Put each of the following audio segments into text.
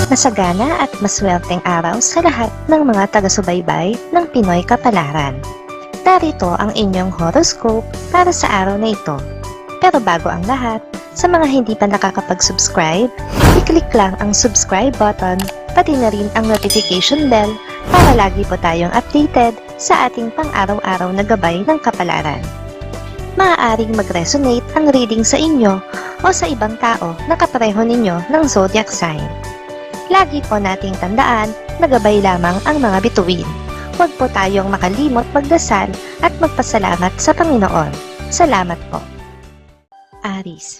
Masagana at maswerteng araw sa lahat ng mga taga-subaybay ng Pinoy Kapalaran. Narito ang inyong horoscope para sa araw na ito. Pero bago ang lahat, sa mga hindi pa nakakapag-subscribe, i-click lang ang subscribe button, pati na rin ang notification bell para lagi po tayong updated sa ating pang-araw-araw na gabay ng kapalaran. Maaaring mag-resonate ang reading sa inyo o sa ibang tao na kapareho ninyo ng zodiac sign. Lagi po nating tandaan na gabay lamang ang mga bituin. Huwag po tayong makalimot magdasal at magpasalamat sa Panginoon. Salamat po. Aries.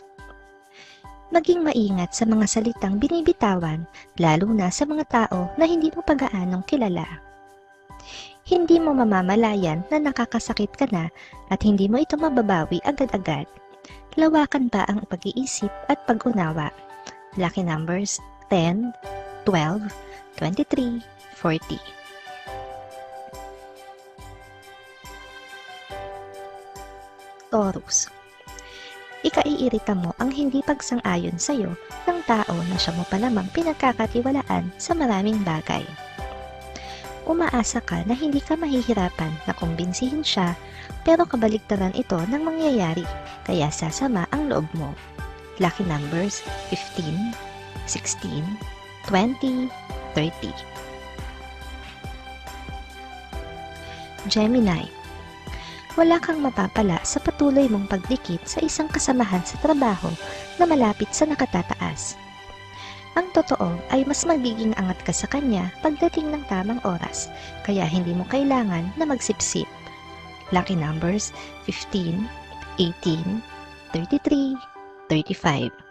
Maging maingat sa mga salitang binibitawan, lalo na sa mga tao na hindi mo pagaanong kilala. Hindi mo mamamalayan na nakakasakit ka na at hindi mo ito mababawi agad-agad. Lawakan pa ang pag-iisip at pag-unawa. Lucky numbers 10, 12, 23, 40. Taurus. Ikaiirita mo ang hindi pagsang-ayon sa'yo ng tao na siya mo pa lamang pinagkakatiwalaan sa maraming bagay. Umaasa ka na hindi ka mahihirapan na kumbinsihin siya, pero kabaligtaran ito ng mangyayari, kaya sasama ang loob mo. Lucky numbers 15, 16, 20, 30. Gemini. Wala kang mapapala sa patuloy mong pagdikit sa isang kasamahan sa trabaho na malapit sa nakatataas. Ang totoo ay mas magiging angat ka sa kanya pagdating ng tamang oras, kaya hindi mo kailangan na magsipsip. Lucky numbers 15, 18, 33, 35.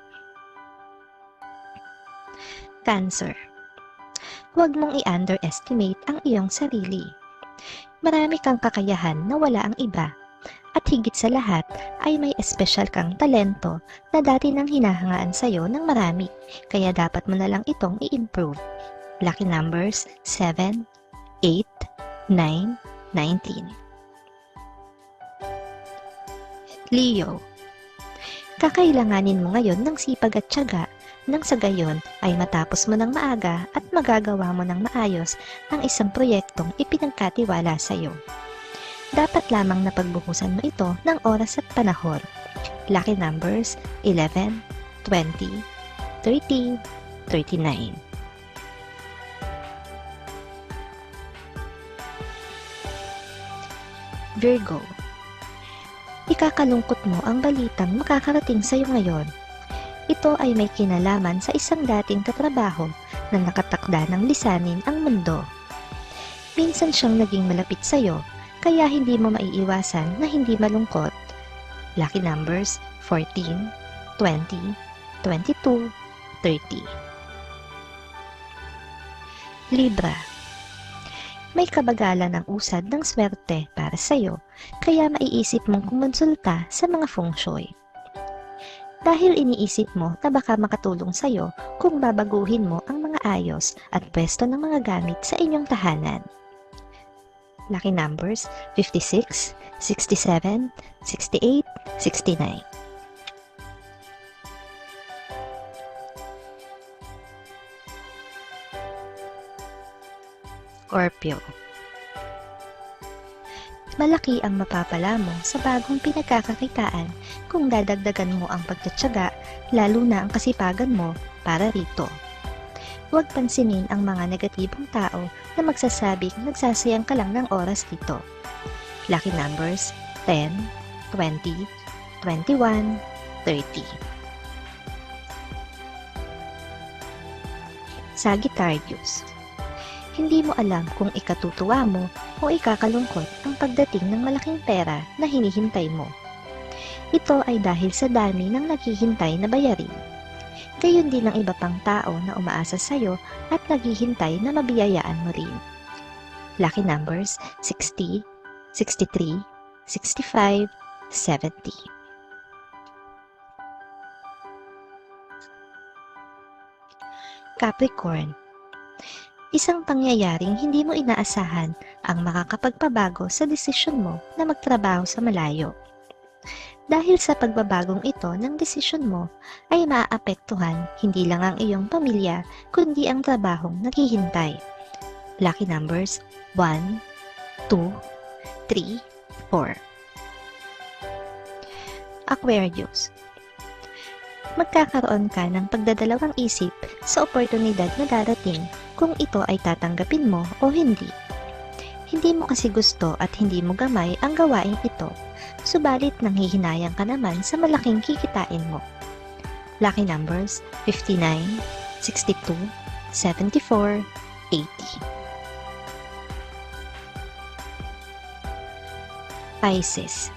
Cancer. Huwag mong i-underestimate ang iyong sarili. Marami kang kakayahan na wala ang iba, at higit sa lahat ay may espesyal kang talento na dati nang hinahangaan sa'yo ng marami, kaya dapat mo na lang itong i-improve. Lucky numbers 7, 8, 9, 19. Leo. Kakailanganin mo ngayon ng sipag at tiyaga, nang sa gayon ay matapos mo ng maaga at magagawa mo ng maayos ang isang proyektong ipinagkatiwala sa iyo. Dapat lamang na pagbuhusan mo ito ng oras at panahon. Lucky numbers 11, 20, 30, 39. Virgo. Ikakalungkot mo ang balitang makakarating sa iyo ngayon. Ito ay may kinalaman sa isang dating katrabaho na nakatakda ng lisanin ang mundo. Minsan siyang naging malapit sa iyo, kaya hindi mo maiiwasan na hindi malungkot. Lucky numbers 14, 20, 22, 30. Libra. May kabagalan ang usad ng swerte para sa iyo, kaya maiisip mong kumonsulta sa mga feng shui. Dahil iniisip mo na baka makatulong sa iyo kung babaguhin mo ang mga ayos at pwesto ng mga gamit sa inyong tahanan. Lucky numbers 56, 67, 68, 69. Scorpio. Malaki ang mapapala mo sa bagong pinagkakakitaan kung dadagdagan mo ang pagtatyaga, lalo na ang kasipagan mo para rito. Huwag pansinin ang mga negatibong tao na magsasabing nagsasayang ka lang ng oras dito. Lucky numbers 10, 20, 21, 30. Sagittarius. Hindi mo alam kung ikatutuwa mo o ikakalungkot ang pagdating ng malaking pera na hinihintay mo. Ito ay dahil sa dami ng naghihintay na bayarin. Gayon din ang iba pang tao na umaasa sa iyo at naghihintay na mabiyayaan mo rin. Lucky numbers 60, 63, 65, 70. Capricorn. Isang pangyayaring hindi mo inaasahan ang makakapagpabago sa desisyon mo na magtrabaho sa malayo. Dahil sa pagbabagong ito ng desisyon mo, ay maaapektuhan hindi lang ang iyong pamilya, kundi ang trabahong naghihintay. Lucky numbers 1, 2, 3, 4. Aquarius. Magkakaroon ka ng pagdadalawang isip sa oportunidad na darating kung ito ay tatanggapin mo o hindi. Hindi mo kasi gusto at hindi mo gamay ang gawain ito, subalit nanghihinayang ka naman sa malaking kikitain mo. Lucky numbers 59, 62, 74, 80. Pisces.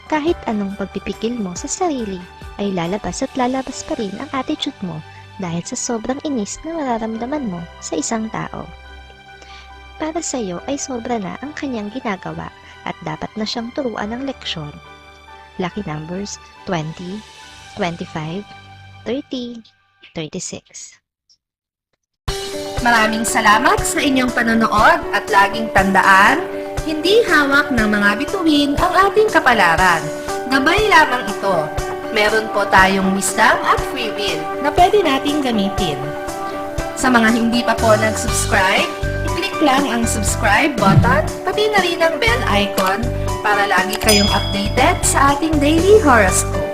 Kahit anong pagpipigil mo sa sarili, ay lalabas at lalabas pa rin ang attitude mo dahil sa sobrang inis na mararamdaman mo sa isang tao. Para sa iyo ay sobra na ang kanyang ginagawa at dapat na siyang turuan ng leksyon. Lucky numbers 20, 25, 30, 36. Maraming salamat sa inyong panonood at laging tandaan, hindi hawak ng mga bituin ang ating kapalaran. Gabay lamang ito. Meron po tayong wisdom at free will na pwede nating gamitin. Sa mga hindi pa po nag-subscribe, i-click lang ang subscribe button, pati na rin ang bell icon para lagi kayong updated sa ating daily horoscope.